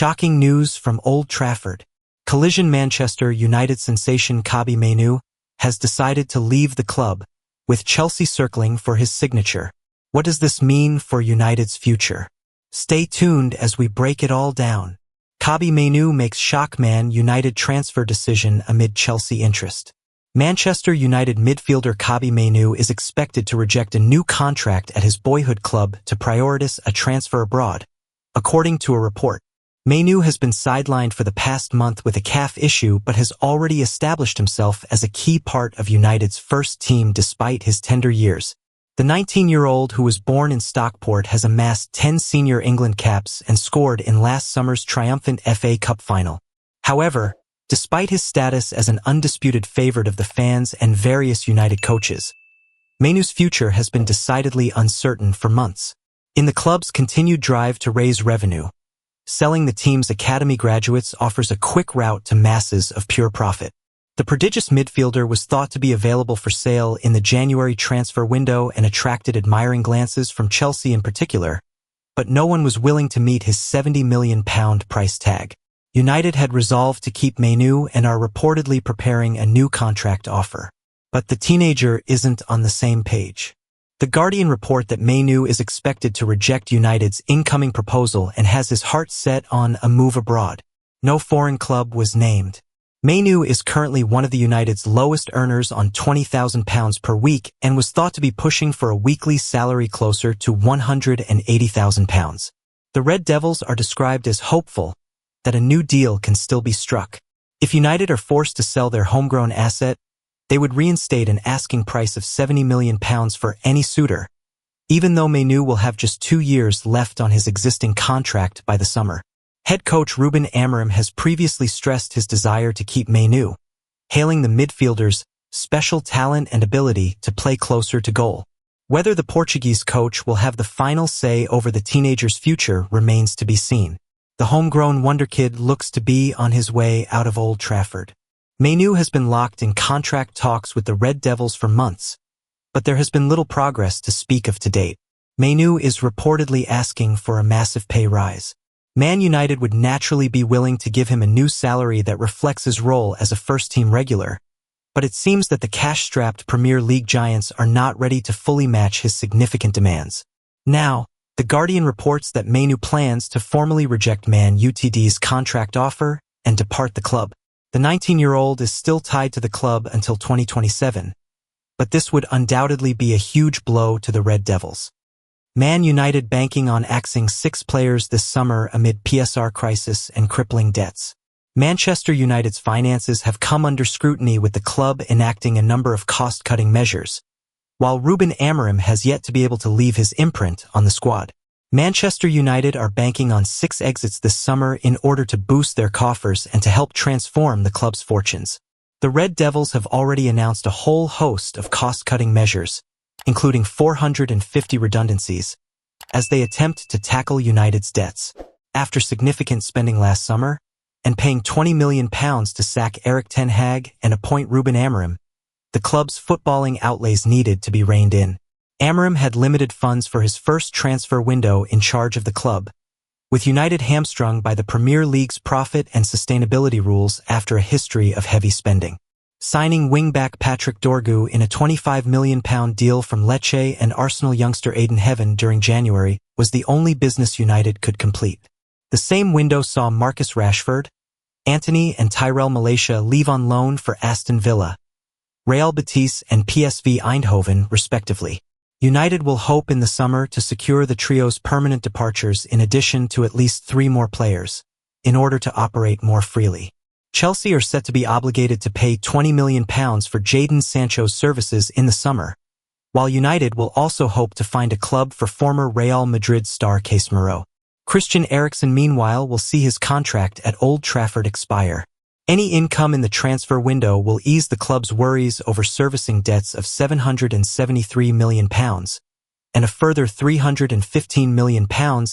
Shocking news from Old Trafford. Collision Manchester United sensation Kobbie Mainoo has decided to leave the club, with Chelsea circling for his signature. What does this mean for United's future? Stay tuned as we break it all down. Kobbie Mainoo makes shock Man United transfer decision amid Chelsea interest. Manchester United midfielder Kobbie Mainoo is expected to reject a new contract at his boyhood club to prioritize a transfer abroad, according to a report. Mainoo has been sidelined for the past month with a calf issue but has already established himself as a key part of United's first team despite his tender years. The 19-year-old who was born in Stockport has amassed 10 senior England caps and scored in last summer's triumphant FA Cup final. However, despite his status as an undisputed favorite of the fans and various United coaches, Mainoo's future has been decidedly uncertain for months. In the club's continued drive to raise revenue, selling the team's academy graduates offers a quick route to masses of pure profit. The prodigious midfielder was thought to be available for sale in the January transfer window and attracted admiring glances from Chelsea in particular, but no one was willing to meet his £70 million price tag. United had resolved to keep Mainoo and are reportedly preparing a new contract offer. But the teenager isn't on the same page. The Guardian report that Mainoo is expected to reject United's incoming proposal and has his heart set on a move abroad. No foreign club was named. Mainoo is currently one of the United's lowest earners on £20,000 per week and was thought to be pushing for a weekly salary closer to £180,000. The Red Devils are described as hopeful that a new deal can still be struck. If United are forced to sell their homegrown asset, they would reinstate an asking price of £70 million for any suitor, even though Mainoo will have just 2 years left on his existing contract by the summer. Head coach Ruben Amorim has previously stressed his desire to keep Mainoo, hailing the midfielder's special talent and ability to play closer to goal. Whether the Portuguese coach will have the final say over the teenager's future remains to be seen. The homegrown wonderkid looks to be on his way out of Old Trafford. Mainoo has been locked in contract talks with the Red Devils for months, but there has been little progress to speak of to date. Mainoo is reportedly asking for a massive pay rise. Man United would naturally be willing to give him a new salary that reflects his role as a first-team regular, but it seems that the cash-strapped Premier League giants are not ready to fully match his significant demands. Now, The Guardian reports that Mainoo plans to formally reject Man Utd's contract offer and depart the club. The 19-year-old is still tied to the club until 2027, but this would undoubtedly be a huge blow to the Red Devils. Man United banking on axing 6 players this summer amid PSR crisis and crippling debts. Manchester United's finances have come under scrutiny with the club enacting a number of cost-cutting measures, while Ruben Amorim has yet to be able to leave his imprint on the squad. Manchester United are banking on 6 exits this summer in order to boost their coffers and to help transform the club's fortunes. The Red Devils have already announced a whole host of cost-cutting measures, including 450 redundancies, as they attempt to tackle United's debts. After significant spending last summer, and paying £20 million to sack Erik ten Hag and appoint Ruben Amorim, the club's footballing outlays needed to be reined in. Amorim had limited funds for his first transfer window in charge of the club, with United hamstrung by the Premier League's profit and sustainability rules after a history of heavy spending. Signing wing-back Patrick Dorgu in a £25 million deal from Lecce and Arsenal youngster Aiden Heaven during January was the only business United could complete. The same window saw Marcus Rashford, Antony and Tyrell Malacia leave on loan for Aston Villa, Real Betis and PSV Eindhoven, respectively. United will hope in the summer to secure the trio's permanent departures in addition to at least 3 more players, in order to operate more freely. Chelsea are set to be obligated to pay £20 million for Jadon Sancho's services in the summer, while United will also hope to find a club for former Real Madrid star Casemiro. Christian Eriksen, meanwhile, will see his contract at Old Trafford expire. Any income in the transfer window will ease the club's worries over servicing debts of £773 million, and a further £315 million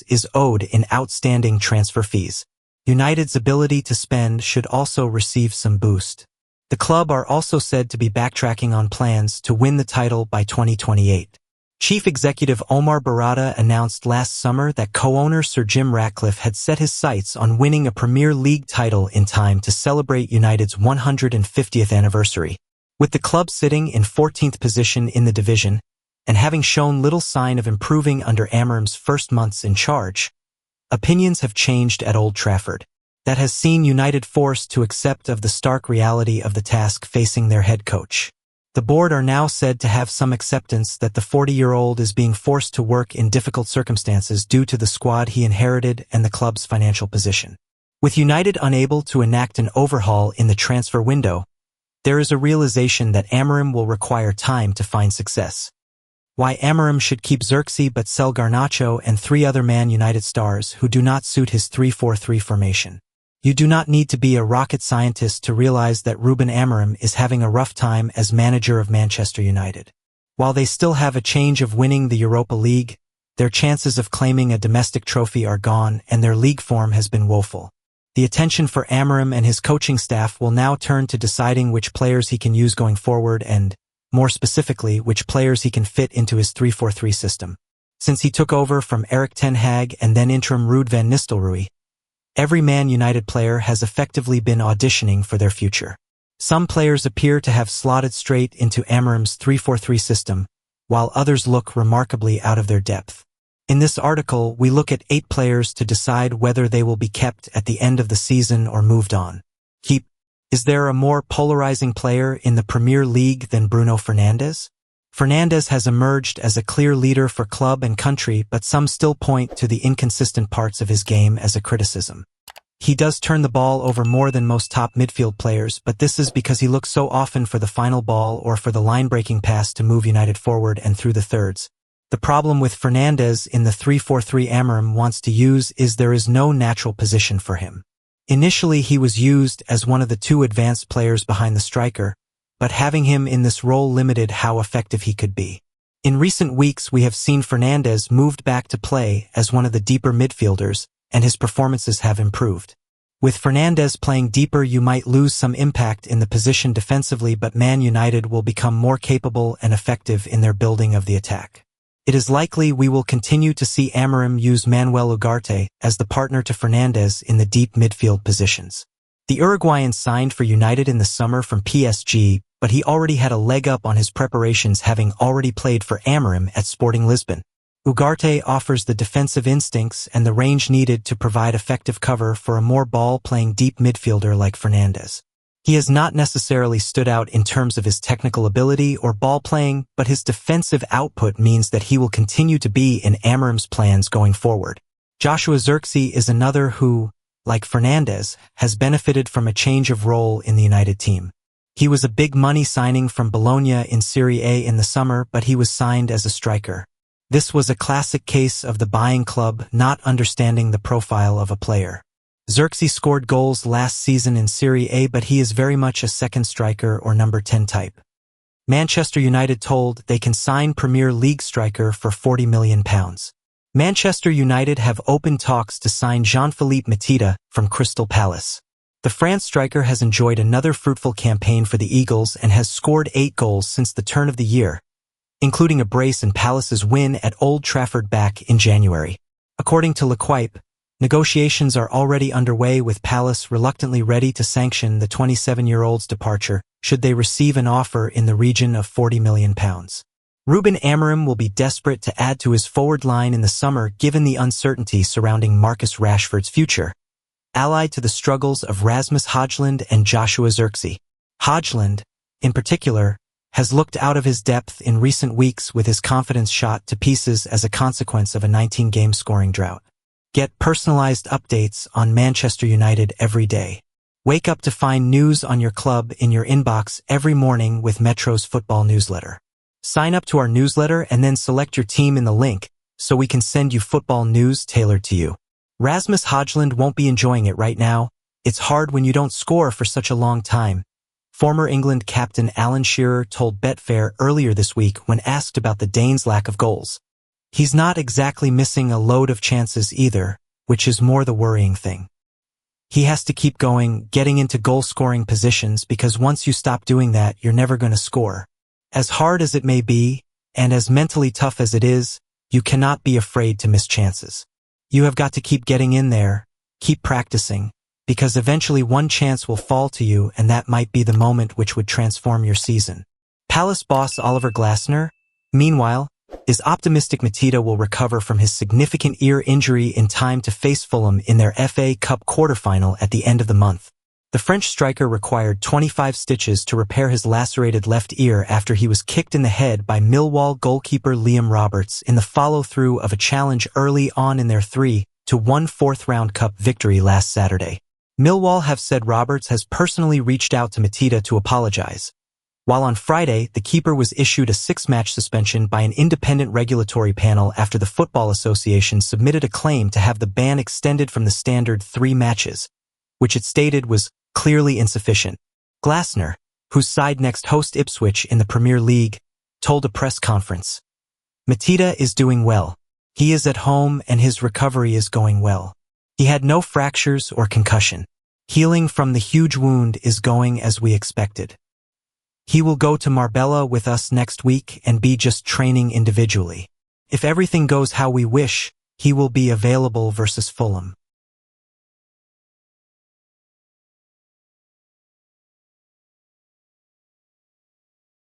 is owed in outstanding transfer fees. United's ability to spend should also receive some boost. The club are also said to be backtracking on plans to win the title by 2028. Chief Executive Omar Barada announced last summer that co-owner Sir Jim Ratcliffe had set his sights on winning a Premier League title in time to celebrate United's 150th anniversary. With the club sitting in 14th position in the division, and having shown little sign of improving under Amorim's first months in charge, opinions have changed at Old Trafford. That has seen United forced to accept of the stark reality of the task facing their head coach. The board are now said to have some acceptance that the 40-year-old is being forced to work in difficult circumstances due to the squad he inherited and the club's financial position. With United unable to enact an overhaul in the transfer window, there is a realization that Amorim will require time to find success. Why Amorim should keep Xerxes but sell Garnacho and 3 other Man United stars who do not suit his 3-4-3 formation. You do not need to be a rocket scientist to realize that Ruben Amorim is having a rough time as manager of Manchester United. While they still have a chance of winning the Europa League, their chances of claiming a domestic trophy are gone and their league form has been woeful. The attention for Amorim and his coaching staff will now turn to deciding which players he can use going forward and, more specifically, which players he can fit into his 3-4-3 system. Since he took over from Erik ten Hag and then interim Ruud van Nistelrooy, every Man United player has effectively been auditioning for their future. Some players appear to have slotted straight into Amorim's 3-4-3 system, while others look remarkably out of their depth. In this article, we look at 8 players to decide whether they will be kept at the end of the season or moved on. Is there a more polarizing player in the Premier League than Bruno Fernandes? Fernandes has emerged as a clear leader for club and country, but some still point to the inconsistent parts of his game as a criticism. He does turn the ball over more than most top midfield players, but this is because he looks so often for the final ball or for the line-breaking pass to move United forward and through the thirds. The problem with Fernandes in the 3-4-3 Amorim wants to use is there is no natural position for him. Initially he was used as one of the 2 advanced players behind the striker, but having him in this role limited how effective he could be. In recent weeks we have seen Fernandes moved back to play as one of the deeper midfielders, and his performances have improved. With Fernandes playing deeper you might lose some impact in the position defensively, but Man United will become more capable and effective in their building of the attack. It is likely we will continue to see Amorim use Manuel Ugarte as the partner to Fernandes in the deep midfield positions. The Uruguayan signed for United in the summer from PSG, but he already had a leg up on his preparations, having already played for Amorim at Sporting Lisbon. Ugarte offers the defensive instincts and the range needed to provide effective cover for a more ball-playing deep midfielder like Fernandes. He has not necessarily stood out in terms of his technical ability or ball playing, but his defensive output means that he will continue to be in Amorim's plans going forward. Joshua Xerxes is another who, like Fernandes, has benefited from a change of role in the United team. He was a big money signing from Bologna in Serie A in the summer, but he was signed as a striker. This was a classic case of the buying club not understanding the profile of a player. Xerxes scored goals last season in Serie A, but he is very much a second striker or number 10 type. Manchester United told they can sign Premier League striker for £40 million. Manchester United have opened talks to sign Jean-Philippe Mateta from Crystal Palace. The France striker has enjoyed another fruitful campaign for the Eagles and has scored 8 goals since the turn of the year, including a brace in Palace's win at Old Trafford back in January. According to L'Equipe, negotiations are already underway, with Palace reluctantly ready to sanction the 27-year-old's departure should they receive an offer in the region of £40 million. Ruben Amorim will be desperate to add to his forward line in the summer given the uncertainty surrounding Marcus Rashford's future, allied to the struggles of Rasmus Højlund and Joshua Xerxes. Højlund, in particular, has looked out of his depth in recent weeks, with his confidence shot to pieces as a consequence of a 19-game scoring drought. Get personalized updates on Manchester United every day. Wake up to find news on your club in your inbox every morning with Metro's football newsletter. Sign up to our newsletter and then select your team in the link so we can send you football news tailored to you. Rasmus Højlund won't be enjoying it right now. It's hard when you don't score for such a long time. Former England captain Alan Shearer told Betfair earlier this week when asked about the Dane's lack of goals. He's not exactly missing a load of chances either, which is more the worrying thing. He has to keep going, getting into goal-scoring positions, because once you stop doing that, you're never going to score. As hard as it may be, And as mentally tough as it is, you cannot be afraid to miss chances. You have got to keep getting in there, keep practicing, because eventually one chance will fall to you and that might be the moment which would transform your season. Palace boss Oliver Glasner, meanwhile, is optimistic Mateta will recover from his significant ear injury in time to face Fulham in their FA Cup quarter-final at the end of the month. The French striker required 25 stitches to repair his lacerated left ear after he was kicked in the head by Millwall goalkeeper Liam Roberts in the follow-through of a challenge early on in their 3-1 fourth-round cup victory last Saturday. Millwall have said Roberts has personally reached out to Mateta to apologize, while on Friday the keeper was issued a 6-match suspension by an independent regulatory panel after the Football Association submitted a claim to have the ban extended from the standard 3 matches, which it stated was clearly insufficient. Glasner, whose side next host Ipswich in the Premier League, told a press conference, "Mateta is doing well. He is at home and his recovery is going well. He had no fractures or concussion. Healing from the huge wound is going as we expected. He will go to Marbella with us next week and be just training individually. If everything goes how we wish, he will be available versus Fulham."